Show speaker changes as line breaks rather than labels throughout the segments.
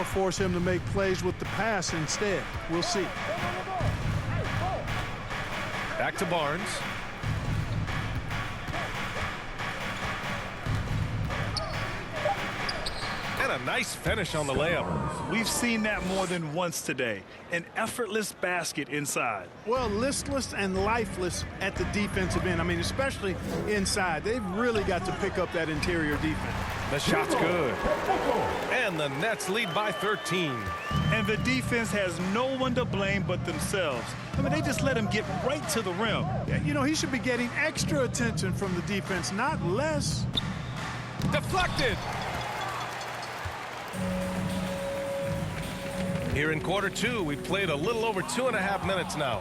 to force him to make plays with the pass instead. We'll see.
Back to Barnes. And a nice finish on the layup.
We've seen that more than once today. An effortless basket inside.
Well, listless and lifeless at the defensive end. I mean, especially inside. They've really got to pick up that interior defense.
The shot's good. And the Nets lead by 13.
And the defense has no one to blame but themselves. I mean, they just let him get right to the rim.
Yeah, you know, he should be getting extra attention from the defense, not less.
Deflected. Here in quarter two, we've played a little over 2.5 minutes now.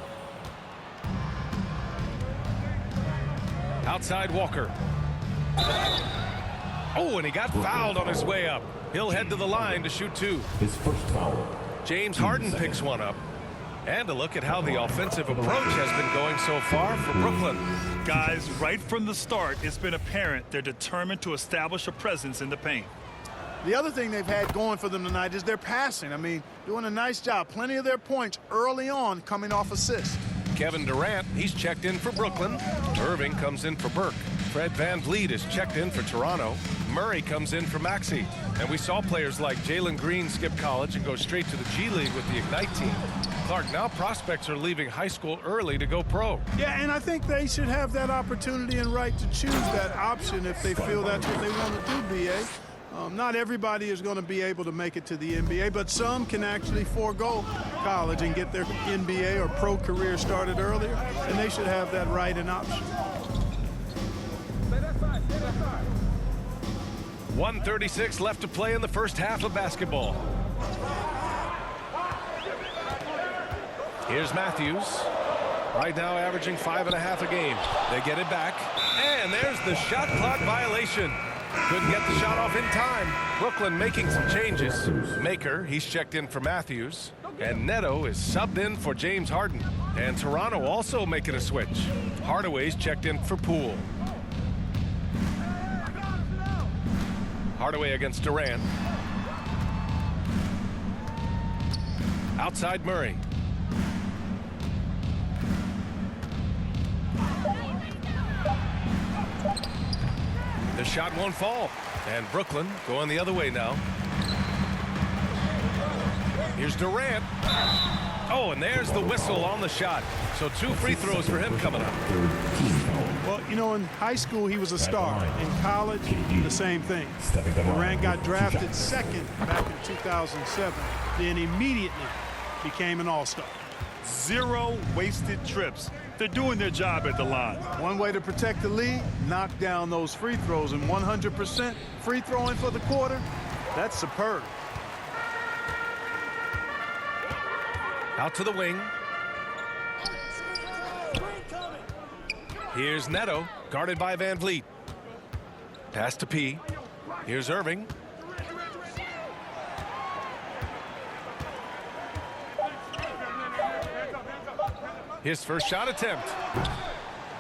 Outside Walker. Oh, and he got fouled on his way up. He'll head to the line to shoot two.
His first foul.
James Harden picks one up. And a look at how the offensive approach has been going so far for Brooklyn.
Guys, right from the start, it's been apparent they're determined to establish a presence in the paint.
The other thing they've had going for them tonight is their passing. I mean, doing a nice job. Plenty of their points early on coming off assists.
Kevin Durant, he's checked in for Brooklyn. Irving comes in for Burke. Fred VanVleet is checked in for Toronto. Murray comes in for Maxey. And we saw players like Jalen Green skip college and go straight to the G League with the Ignite team. Clark, now prospects are leaving high school early to go pro.
Yeah, and I think they should have that opportunity and right to choose that option if they feel that's what they want to do, B.A. Not everybody is going to be able to make it to the NBA, but some can actually forego college and get their NBA or pro career started earlier, and they should have that right and option.
1:36 left to play in the first half of basketball. Here's Matthews. Right now averaging 5.5 a game. They get it back. And there's the shot clock violation. Couldn't get the shot off in time. Brooklyn making some changes. Maker, he's checked in for Matthews. And Neto is subbed in for James Harden. And Toronto also making a switch. Hardaway's checked in for Poole. Hardaway against Durant. Outside Murray. The shot won't fall. And Brooklyn going the other way now. Here's Durant. Oh, and there's the whistle on the shot. So 2 free throws for him coming up.
Well, you know, in high school, he was a star. In college, the same thing. Durant got drafted second back in 2007, then immediately became an all-star.
0 wasted trips. They're doing their job at the line.
One way to protect the lead, knock down those free throws, and 100% free throwing for the quarter, that's superb.
Out to the wing. Here's Neto, guarded by VanVleet. Pass to P. Here's Irving. His first shot attempt.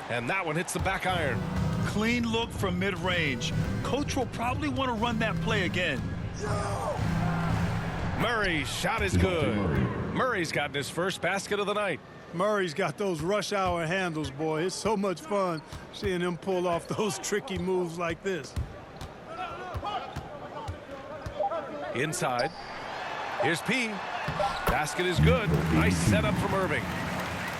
And that one hits the back iron.
Clean look from mid-range. Coach will probably want to run that play again.
Murray's shot is good. Murray's gotten his first basket of the night.
Murray's got those rush hour handles, boy. It's so much fun seeing him pull off those tricky moves like this.
Inside. Here's P. Basket is good. Nice setup from Irving.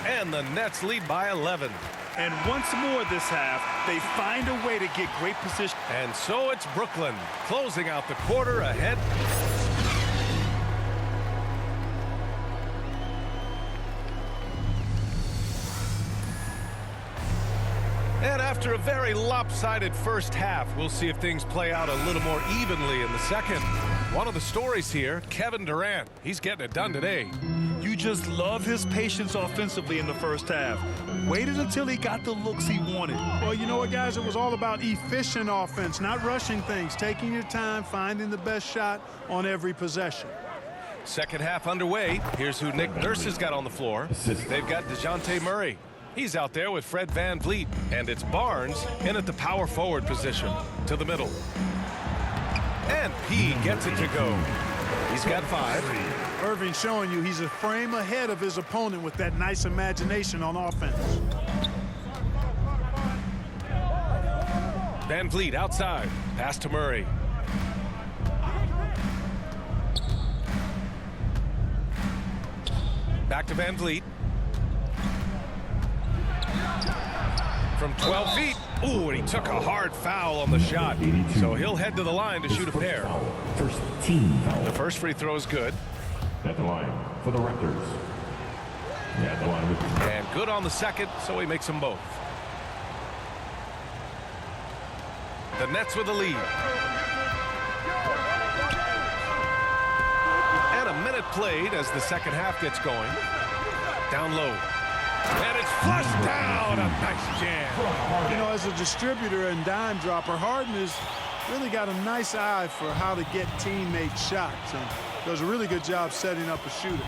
And the Nets lead by 11.
And once more this half, they find a way to get great position.
And so it's Brooklyn closing out the quarter ahead. And after a very lopsided first half, we'll see if things play out a little more evenly in the second. One of the stories here, Kevin Durant. He's getting it done today.
You just love his patience offensively in the first half. Waited until he got the looks he wanted.
Well, you know what, guys? It was all about efficient offense, not rushing things, taking your time, finding the best shot on every possession.
Second half underway. Here's who Nick Nurse has got on the floor. They've got DeJounte Murray. He's out there with Fred VanVleet. And it's Barnes in at the power forward position to the middle. And P gets it to go. He's got 5.
Irving showing you he's a frame ahead of his opponent with that nice imagination on offense.
Van Vliet outside. Pass to Murray. Back to Van Vliet. From 12 feet. Ooh, and he took a hard foul on the shot. So he'll head to the line to shoot a pair.
First team foul.
The first free throw is good.
At the line for the Raptors. At the line with
And good on the second, so he makes them both. The Nets with the lead. And a minute played as the second half gets going. Down low. And it's flushed down. A nice jam.
You know, as a distributor and dime dropper, Harden has really got a nice eye for how to get teammate shots and does a really good job setting up a shooter.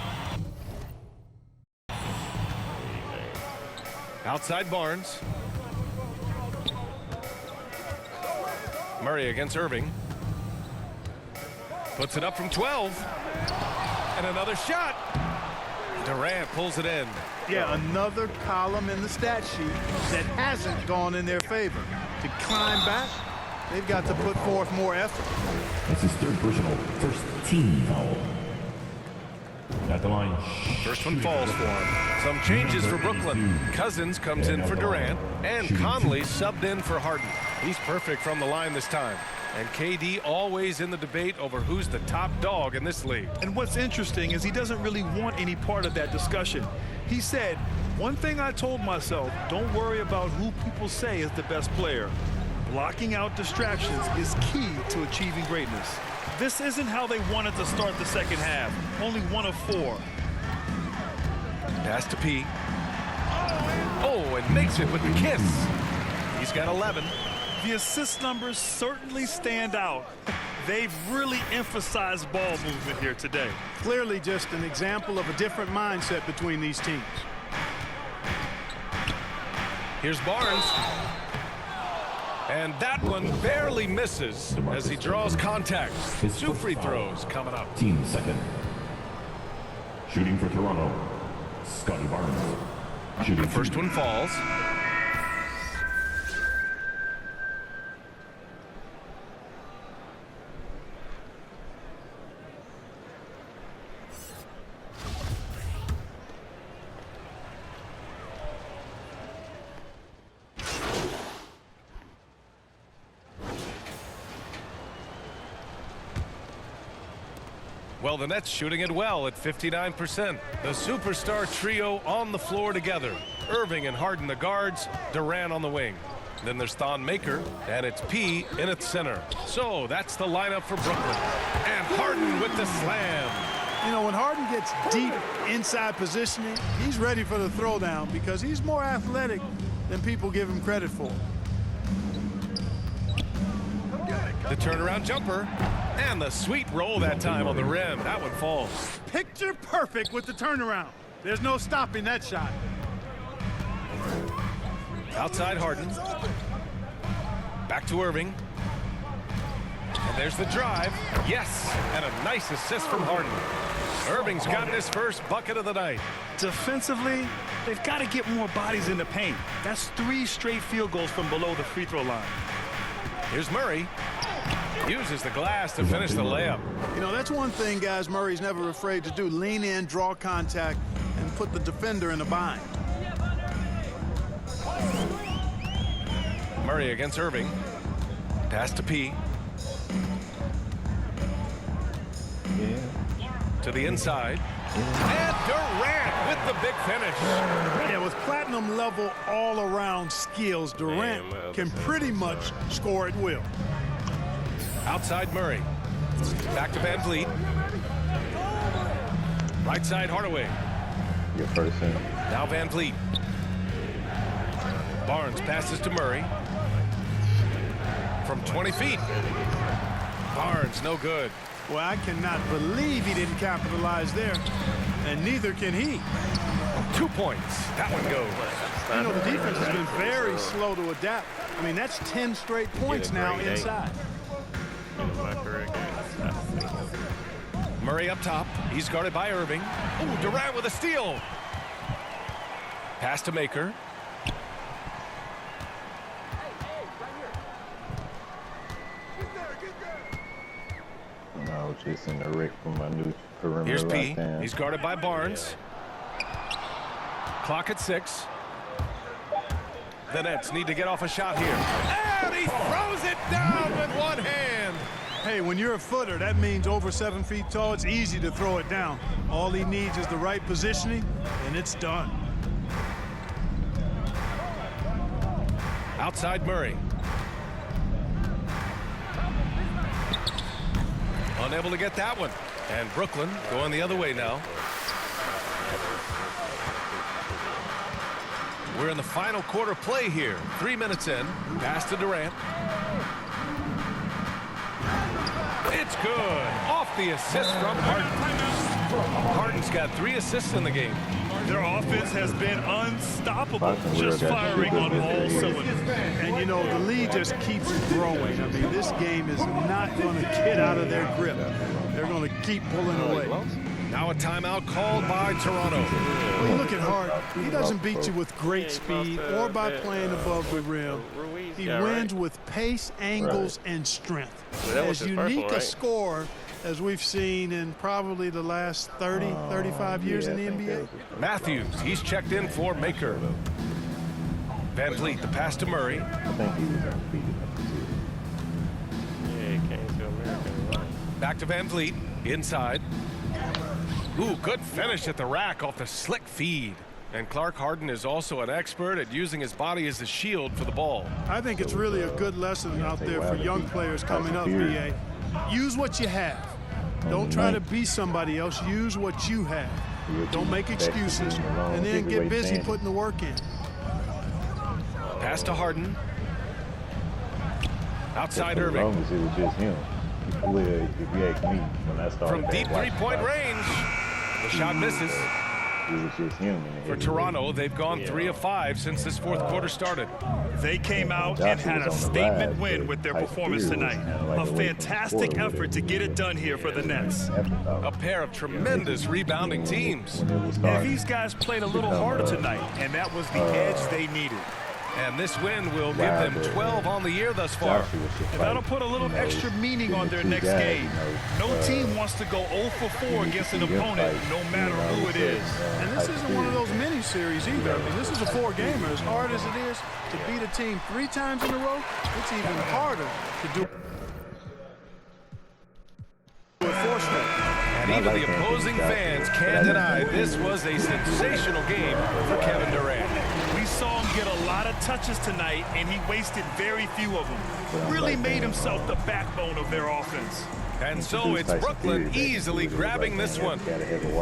Outside Barnes. Murray against Irving. Puts it up from 12. And another shot. Durant pulls it in.
Yeah, another column in the stat sheet that hasn't gone in their favor. To climb back, they've got to put forth more effort.
That's his third personal first team foul. At the line.
First one falls for him. Some changes for Brooklyn. Cousins comes in for Durant, and Conley subbed in for Harden. He's perfect from the line this time. And KD always in the debate over who's the top dog in this league.
And what's interesting is he doesn't really want any part of that discussion. He said, one thing I told myself, don't worry about who people say is the best player. Blocking out distractions is key to achieving greatness. This isn't how they wanted to start the second half. Only 1 of 4.
Pass to P. Oh, and makes it with the kiss. He's got 11.
The assist numbers certainly stand out. They've really emphasized ball movement here today.
Clearly just an example of a different mindset between these teams.
Here's Barnes. And that one barely misses as he draws contact. 2 free throws coming up.
Team second. Shooting for Toronto. Scotty Barnes. Shooting
First one falls. Well, the Nets shooting it well at 59%. The superstar trio on the floor together. Irving and Harden the guards, Durant on the wing. Then there's Thon Maker, and it's P in at center. So that's the lineup for Brooklyn. And Harden with the slam.
You know, when Harden gets deep inside positioning, he's ready for the throwdown because he's more athletic than people give him credit for.
The turnaround jumper. And the sweet roll that time on the rim. That one falls.
Picture perfect with the turnaround. There's no stopping that shot.
Outside Harden. Back to Irving. And there's the drive. Yes, and a nice assist from Harden. Irving's got his first bucket of the night.
Defensively, they've got to get more bodies in the paint. That's 3 straight field goals from below the free throw line.
Here's Murray. Uses the glass to finish the layup.
You know, that's one thing, guys, Murray's never afraid to do. Lean in, draw contact, and put the defender in a bind.
Murray against Irving. Pass to P. To the inside. And Durant with the big finish.
Yeah, with platinum level all-around skills, Durant can pretty much score at will.
Outside Murray. Back to Van Vliet. Right side Hardaway.
Your first in.
Now Van Vliet. Barnes passes to Murray. From 20 feet. Barnes, no good.
Well, I cannot believe he didn't capitalize there, and neither can he.
2 points. That one goes.
You know, the defense has been very slow to adapt. I mean, that's 10 straight points now inside.
Murray up top. He's guarded by Irving. Ooh, Durant with a steal. Pass to Maker.
No, just in the wreck from my new perimeter.
Here's P.
right there.
He's guarded by Barnes. Clock at 6. The Nets need to get off a shot here. And he throws it down with one hand.
Hey, when you're a footer, that means over 7 feet tall. It's easy to throw it down. All he needs is the right positioning, and it's done.
Outside Murray. Unable to get that one. And Brooklyn going the other way now. We're in the final quarter play here. 3 minutes in. Pass to Durant. It's good. Off the assist from Harden. Harden's got 3 assists in the game.
Their offense has been unstoppable, just firing on all cylinders.
And, you know, the lead just keeps growing. I mean, this game is not going to get out of their grip. They're going to keep pulling away.
Now a timeout called by Toronto.
Well, you look at Harden. He doesn't beat you with great speed or by playing above the rim. He wins with pace, angles, and strength. As unique a scorer as we've seen in probably the last 30, 35 years in the NBA.
Matthews, he's checked in for Maker. Van Vliet, the pass to Murray.
I think he was undefeated.
Yeah, he came to America.
Back to Van Vliet, inside. Ooh, good finish at the rack off the slick feed. And Clark Harden is also an expert at using his body as a shield for the ball.
I think it's really a good lesson out there for young players coming up, BA. Use what you have. Don't try to be somebody else. Use what you have. Don't make excuses. And then get busy putting the work in.
Pass to Harden. Outside
As
Irving.
long as it was just him. Well, if you ask me, when I started
From deep three-point range. The shot misses.
it was just him.
For Toronto, they've gone 3 of 5 since this fourth quarter started.
They came out and had a statement win with their performance tonight. A fantastic effort to get it done here for the Nets.
A pair of tremendous rebounding teams.
And these guys played a little harder tonight, and that was the edge they needed.
And this win will give them 12 on the year thus far.
And that'll put a little extra meaning on their next game. No team wants to go 0 for 4 against an opponent, no matter who it is.
And this isn't one of those mini-series either. I mean, this is a 4-gamer. As hard as it is to beat a team 3 times in a row, it's even harder to do.
And even the opposing fans can't deny this was a sensational game for Kevin Durant.
We saw him get a lot of touches tonight, and he wasted very few of them. Really made himself the backbone of their offense.
And so it's Brooklyn easily grabbing this one.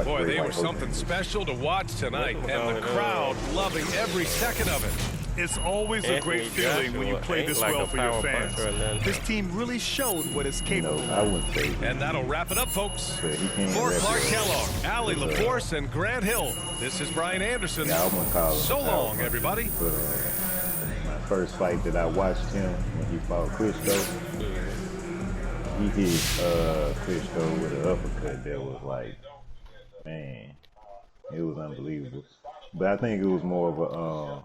Boy, they were something special to watch tonight, and the crowd loving every second of it.
It's always a great feeling when you play this well for your fans. This team really showed what it's capable of.
I wouldn't say.
And that'll wrap it up, folks.
But he can't
For
rep
Clark
it.
Kellogg, Allie LaForce, and Grant Hill, this is Brian Anderson.
Yeah, I wouldn't call him
So
a
long,
power
everybody.
But my first fight that I watched him when he fought Klitschko, he hit Klitschko with an uppercut that was like, man, it was unbelievable. But I think it was more of a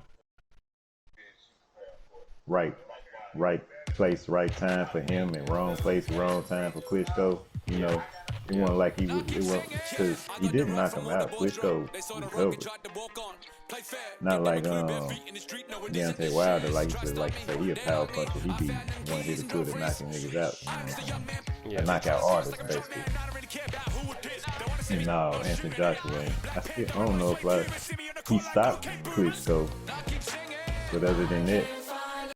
right place, right time for him, and wrong place, wrong time for Klitschko. You know, it wasn't like it was because he didn't knock him out. Klitschko recovered. Not like Deontay Wilder, like you say, he a power puncher. He be one hit or two to knocking niggas out. You know? A knockout artist, basically. And now Anthony Joshua, I don't know if he stopped Klitschko, but other than that,